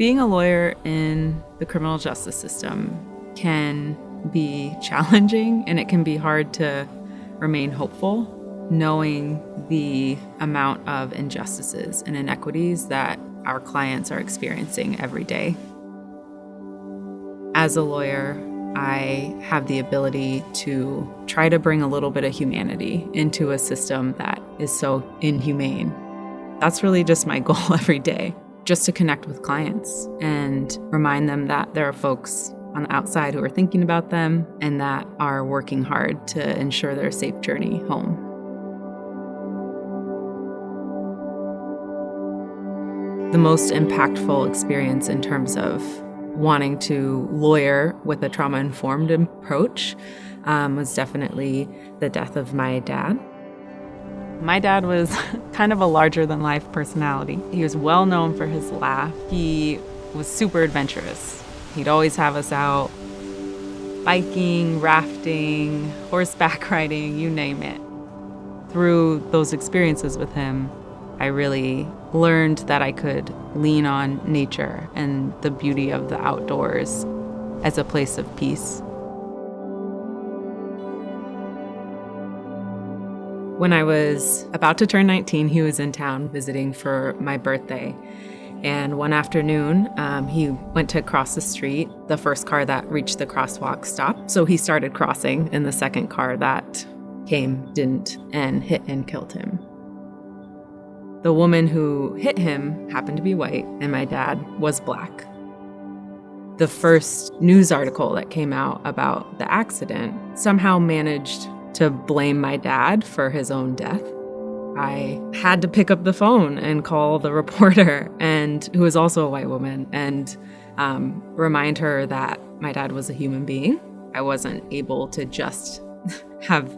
Being a lawyer in the criminal justice system can be challenging, and it can be hard to remain hopeful, knowing the amount of injustices and inequities that our clients are experiencing every day. As a lawyer, I have the ability to try to bring a little bit of humanity into a system that is so inhumane. That's really just my goal every day, just to connect with clients and remind them that there are folks on the outside who are thinking about them and that are working hard to ensure their safe journey home. The most impactful experience in terms of wanting to lawyer with a trauma-informed approach was definitely the death of my dad. My dad was kind of a larger-than-life personality. He was well known for his laugh. He was super adventurous. He'd always have us out biking, rafting, horseback riding, you name it. Through those experiences with him, I really learned that I could lean on nature and the beauty of the outdoors as a place of peace. When I was about to turn 19, he was in town visiting for my birthday. And one afternoon, he went to cross the street. The first car that reached the crosswalk stopped. So he started crossing, and the second car that came didn't, and hit and killed him. The woman who hit him happened to be white, and my dad was black. The first news article that came out about the accident somehow managed to blame my dad for his own death. I had to pick up the phone and call the reporter, and who was also a white woman, and remind her that my dad was a human being. I wasn't able to just have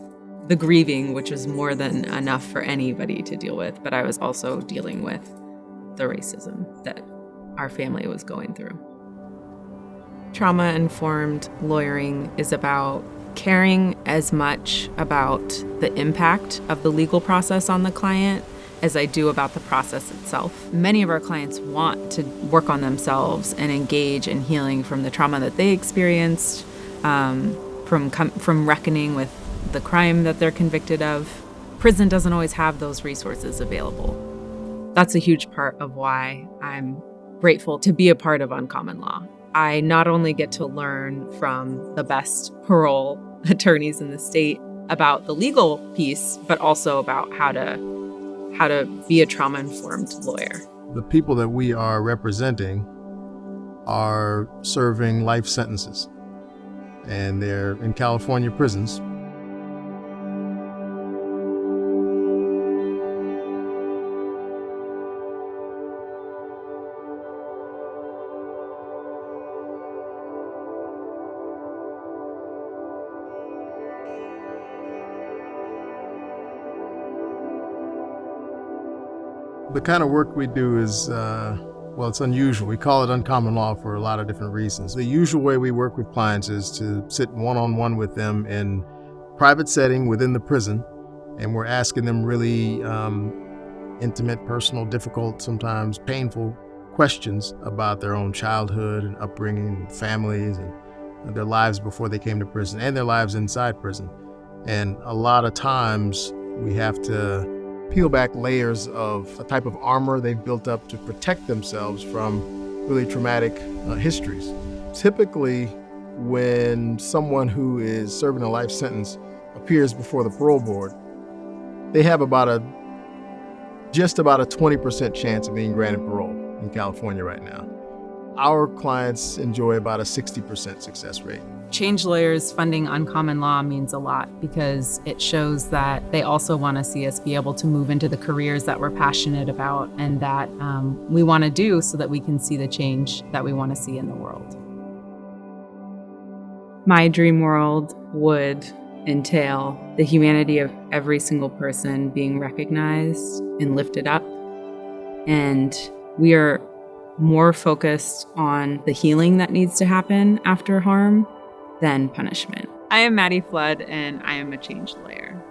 the grieving, which was more than enough for anybody to deal with, but I was also dealing with the racism that our family was going through. Trauma-informed lawyering is about caring as much about the impact of the legal process on the client as I do about the process itself. Many of our clients want to work on themselves and engage in healing from the trauma that they experienced, from reckoning with the crime that they're convicted of. Prison doesn't always have those resources available. That's a huge part of why I'm grateful to be a part of Uncommon Law. I not only get to learn from the best parole attorneys in the state about the legal piece, but also about how to be a trauma-informed lawyer. The people that we are representing are serving life sentences, and they're in California prisons. The kind of work we do is, it's unusual. We call it uncommon law for a lot of different reasons. The usual way we work with clients is to sit one-on-one with them in private setting within the prison, and we're asking them really intimate, personal, difficult, sometimes painful questions about their own childhood and upbringing, and families, and their lives before they came to prison, and their lives inside prison. And a lot of times we have to peel back layers of a type of armor they've built up to protect themselves from really traumatic histories. Typically, when someone who is serving a life sentence appears before the parole board, they have just about a 20% chance of being granted parole in California right now. Our clients enjoy about a 60% success rate. Change Lawyers funding Uncommon Law means a lot because it shows that they also want to see us be able to move into the careers that we're passionate about and that we want to do so that we can see the change that we want to see in the world. My dream world would entail the humanity of every single person being recognized and lifted up. And we are more focused on the healing that needs to happen after harm than punishment. I am Maddie Flood, and I am a change lawyer.